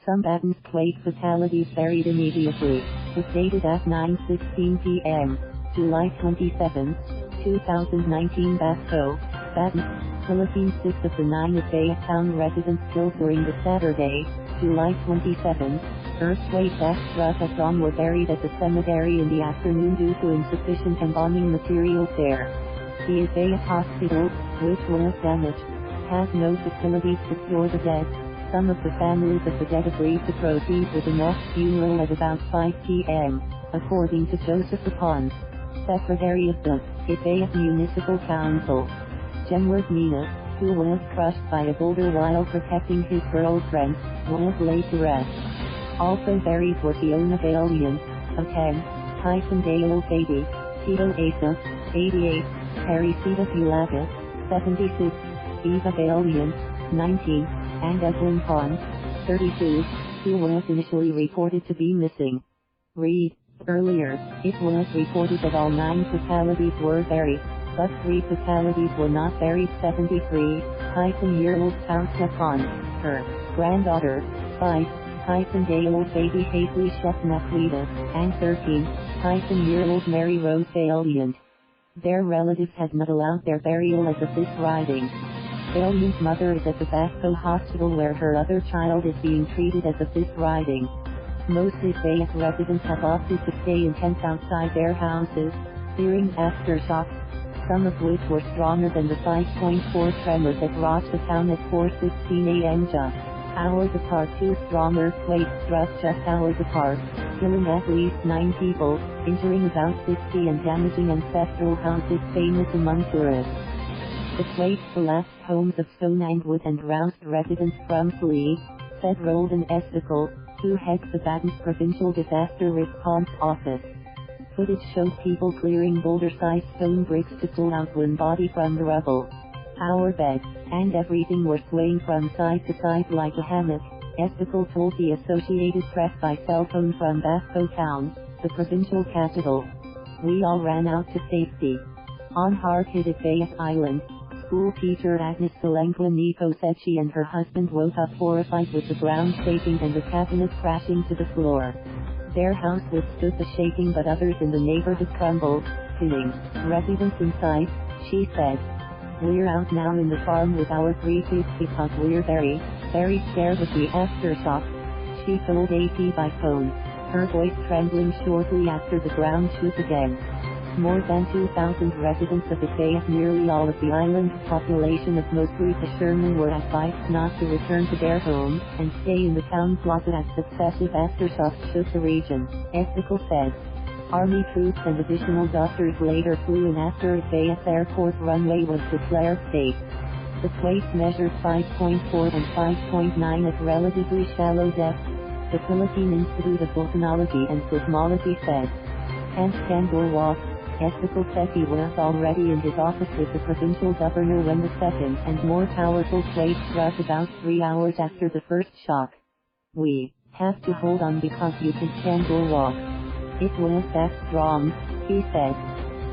Some Batanes quake fatalities buried immediately, was dated at 9:16 p.m., July 27, 2019. Basco, Batanes, Philippines. 6 of the 9 Itbayat town residents killed during the Saturday, July 27, earthquake that struck at dawn were buried at the cemetery in the afternoon due to insufficient embalming materials there. The Itbayat hospital, which was damaged, has no facilities to store the dead. Some of the families of the dead agreed to proceed with a mass funeral at about 5 p.m., according to Josefa Ponce, Secretary of the Itbayat Municipal Council. Genward Mina, who was crushed by a boulder while protecting his girlfriend, was laid to rest. Also buried were Fiona Valiente, a 10-day-old baby, Tito Asa, 88, Teresita Gulaga, 76, Eva Valiente, 19, and Edwin Ponce, 32, who was initially reported to be missing. Read, earlier, it was reported that all 9 fatalities were buried, but 3 fatalities were not buried. 73-year-old Fausta Caan, her granddaughter, 5-day-old baby Haisly Cheffe Naquita, and 13-year-old Mary Rose Valiente. Their relatives had not allowed their burial as of this writing. Valiente's mother is at the Basco hospital where her other child is being treated as of this writing. Most Itbayat residents have opted to stay in tents outside their houses, fearing aftershocks, some of which were stronger than the 5.4 tremor that rocked the town at 4:16 a.m. just hours apart. 2 strong earthquakes struck just hours apart, killing at least 9 people, injuring about 60 and damaging ancestral houses famous among tourists. The quakes collapsed homes of stone and wood and roused residents from sleep, said Roldan Esdicul, who heads the Batanes Provincial Disaster Response Office. Footage showed people clearing boulder-size stone bricks to pull out one body from the rubble. Our bed and everything were swaying from side to side like a hammock, Esdicul told the Associated Press by cell phone from Basco town, the provincial capital. We all ran out to safety. On hard-hit Itbayat Island, school teacher Agnes Salengua-Nico said she and her husband woke up horrified with the ground shaking and the cabinet crashing to the floor. Their house withstood the shaking but others in the neighborhood crumbled, killing residents inside, she said. We're out now in the farm with our 3 kids because we're very scared of the aftershocks, she told AP by phone, her voice trembling shortly after the ground shook again. More than 2,000 residents of Itbayat, nearly all of the island's population of mostly fishermen, were advised not to return to their homes and stay in the town plaza as successive aftershocks shook the region, Esdicul said. Army troops and additional doctors later flew in after Itbayat's airport runway was declared safe. The quakes measured 5.4 and 5.9 at relatively shallow depths, the Philippine Institute of Volcanology and Seismology said. Can't stand or walk, Esdicul said he was already in his office with the provincial governor when the second and more powerful quake struck about 3 hours after the first shock. We have to hold on because you can stand or walk. It was that strong, he said.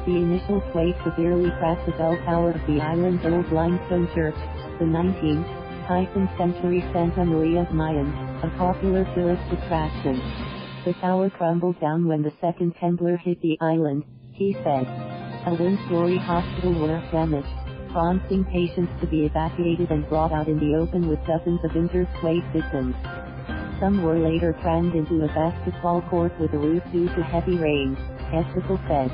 The initial quake severely cracked the bell tower of the island's old limestone church, the 19th-century Santa Maria of Mayan, a popular tourist attraction. The tower crumbled down when the second tremor hit the island, he said. A one-story hospital was damaged, prompting patients to be evacuated and brought out in the open with dozens of injured quake victims. Some were later crammed into a basketball court with a roof due to heavy rain, Esdicul said.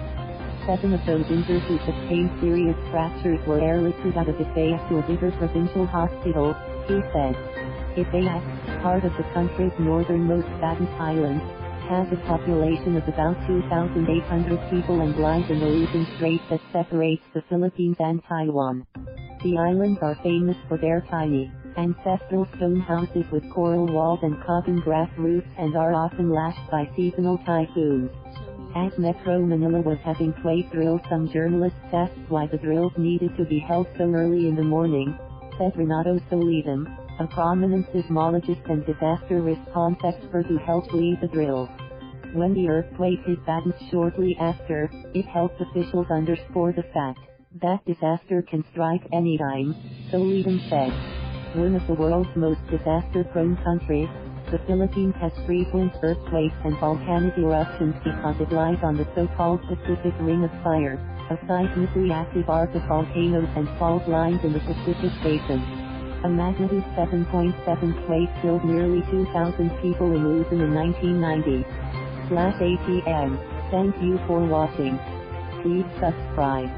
7 of those injured who sustained serious fractures were airlifted out of Itbayat to a bigger provincial hospital, he said. Itbayat, part of the country's northernmost Batanes Island, has a population of about 2,800 people and lies in the Luzon Strait that separates the Philippines and Taiwan. The islands are famous for their tiny, ancestral stone houses with coral walls and cotton grass roofs and are often lashed by seasonal typhoons. As Metro Manila was having quake drills, some journalists asked why the drills needed to be held so early in the morning, said Renato Solidum, a prominent seismologist and disaster response expert who helped lead the drills. When the earthquake hit Batanes shortly after, it helped officials underscore the fact that disaster can strike anytime, Solidum said. One of the world's most disaster-prone countries, The Philippines has frequent earthquakes and volcanic eruptions because it lies on the so-called Pacific Ring of Fire, a seismically active arc of volcanoes and fault lines in the Pacific Basin. A magnitude 7.7 quake killed nearly 2,000 people in Luzon in 1990. /ATM. Thank you for watching. Please subscribe.